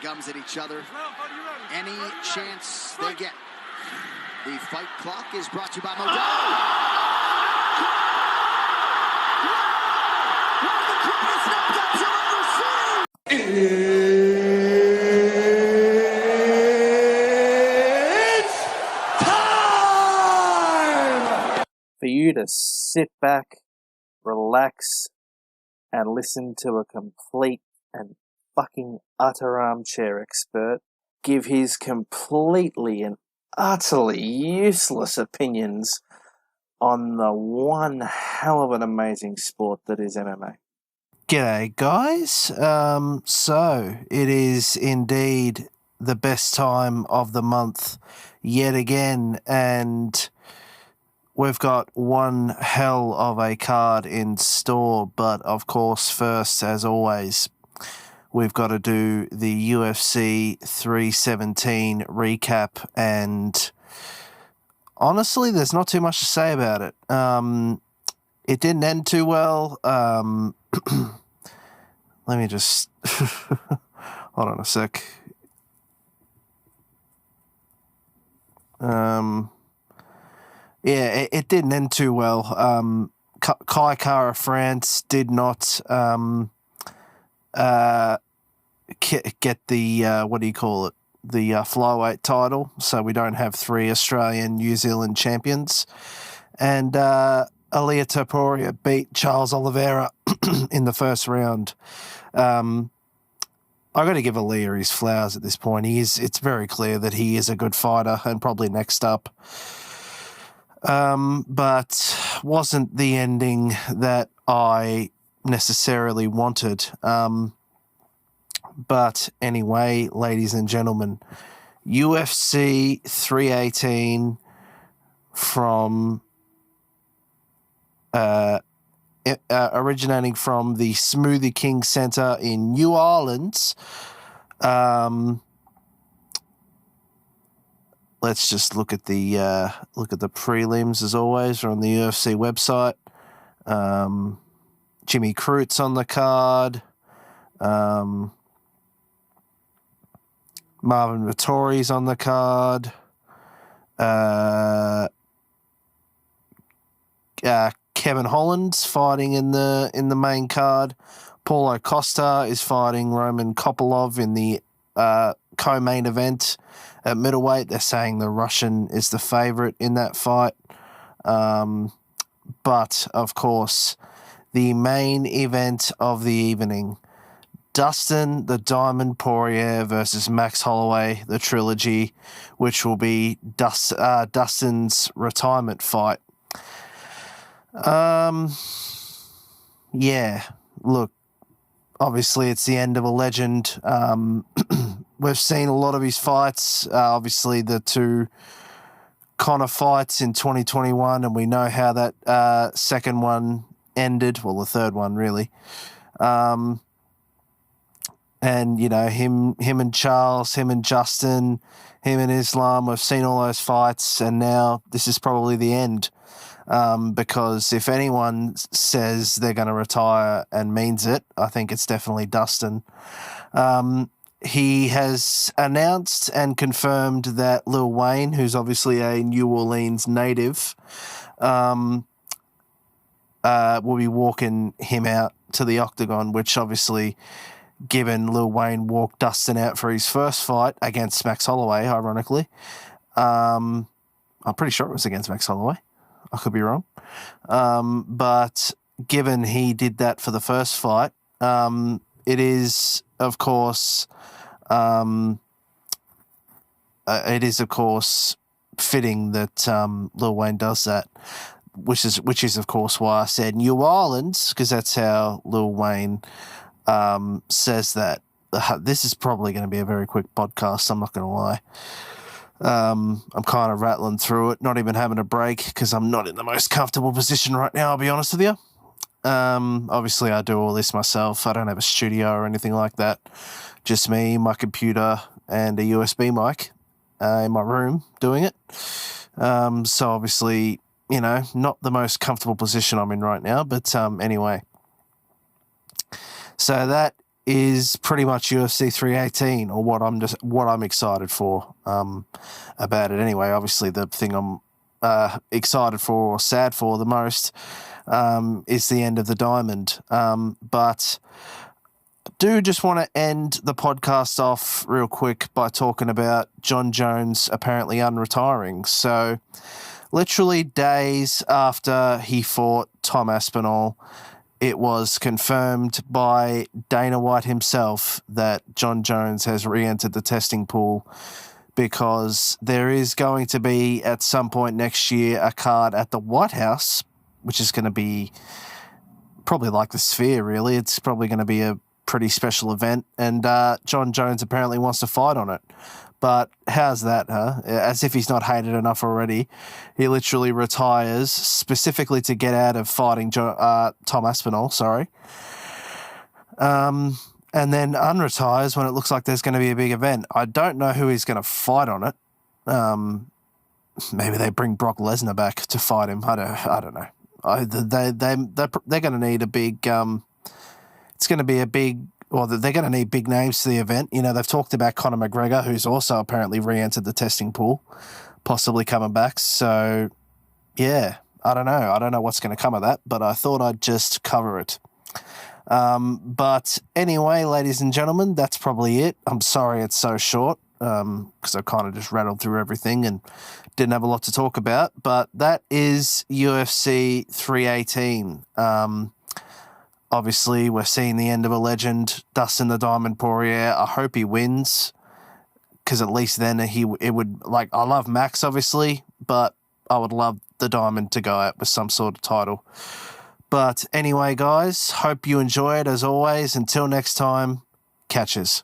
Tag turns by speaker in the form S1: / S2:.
S1: gums at each other any chance they get. The fight clock is brought to you by Modelo.
S2: It's time
S3: for you to sit back, relax, and listen to a complete and fucking utter armchair expert give his completely and utterly useless opinions on the one hell of an amazing sport that is MMA.
S4: G'day, guys. So it is indeed the best time of the month yet again, and we've got one hell of a card in store. But of course, first, as always, we've got to do the UFC 317 recap, and honestly, there's not too much to say about it. It didn't end too well. Let me just hold on a sec. It didn't end too well. Kai Kara France did not get the the flyweight title, so we don't have three Australian New Zealand champions, and Ilia Topuria beat Charles Oliveira in the first round. I got to give Ilia his flowers at this point. It's very clear that he is a good fighter and probably next up. But wasn't the ending that I necessarily wanted. But anyway, ladies and gentlemen, UFC 318 from originating from the Smoothie King Center in New Orleans. Let's just look at the prelims as always. We're on the UFC website. Jimmy Crute's on the card. Marvin Vettori's on the card. Kevin Holland's fighting in the main card. Paulo Costa is fighting Roman Kopylov in the co-main event at middleweight. They're saying the Russian is the favorite in that fight. But, of course, the main event of the evening, Dustin the Diamond Poirier versus Max Holloway, the trilogy, which will be Dustin's retirement fight. Yeah, look, obviously it's the end of a legend. We've seen a lot of his fights, obviously the two Conor fights in 2021, and we know how that second one ended, well, the third one really. And, you know, him and Charles, him and Justin, him and Islam, we've seen all those fights, and now this is probably the end. Because if anyone says they're going to retire and means it, I think it's definitely Dustin. He has announced and confirmed that Lil Wayne, who's obviously a New Orleans native, will be walking him out to the octagon, which obviously, given Lil Wayne walked Dustin out for his first fight against Max Holloway, ironically. I'm pretty sure it was against Max Holloway. I could be wrong. But given he did that for the first fight, it is, of course, fitting that Lil Wayne does that, which is of course why I said New Orleans, because that's how Lil Wayne says that. This is probably going to be a very quick podcast, I'm not going to lie. I'm kind of rattling through it, not even having a break, because I'm not in the most comfortable position right now, I'll be honest with you. Obviously, I do all this myself. I don't have a studio or anything like that. Just me, my computer, and a USB mic in my room doing it. So obviously, you know, not the most comfortable position I'm in right now, but anyway. So that is pretty much UFC 318, or what I'm excited for about it. Anyway, obviously the thing I'm excited for or sad for the most is the end of the Diamond. But I do just want to end the podcast off real quick by talking about Jon Jones apparently unretiring. So literally days after he fought Tom Aspinall, it was confirmed by Dana White himself that Jon Jones has re-entered the testing pool, because there is going to be at some point next year a card at the White House, which is going to be probably like the Sphere, really. It's probably going to be a pretty special event, and Jon Jones apparently wants to fight on it. But how's that, huh? As if he's not hated enough already. He literally retires specifically to get out of fighting Tom Aspinall, and then unretires when it looks like there's going to be a big event. I don't know who he's going to fight on it. Maybe they bring Brock Lesnar back to fight him. I don't know. They're going to need a big. It's going to be a big. Well, they're going to need big names to the event. You know, they've talked about Conor McGregor, who's also apparently re-entered the testing pool, possibly coming back. So, yeah, I don't know. I don't know what's going to come of that, but I thought I'd just cover it. But anyway, ladies and gentlemen, that's probably it. I'm sorry it's so short, because I kind of just rattled through everything and didn't have a lot to talk about. But that is UFC 318. Obviously, we're seeing the end of a legend, Dustin the Diamond Poirier. I hope he wins, because at least then it would, like, I love Max, obviously, but I would love the Diamond to go out with some sort of title. But anyway, guys, hope you enjoy it as always. Until next time, catches.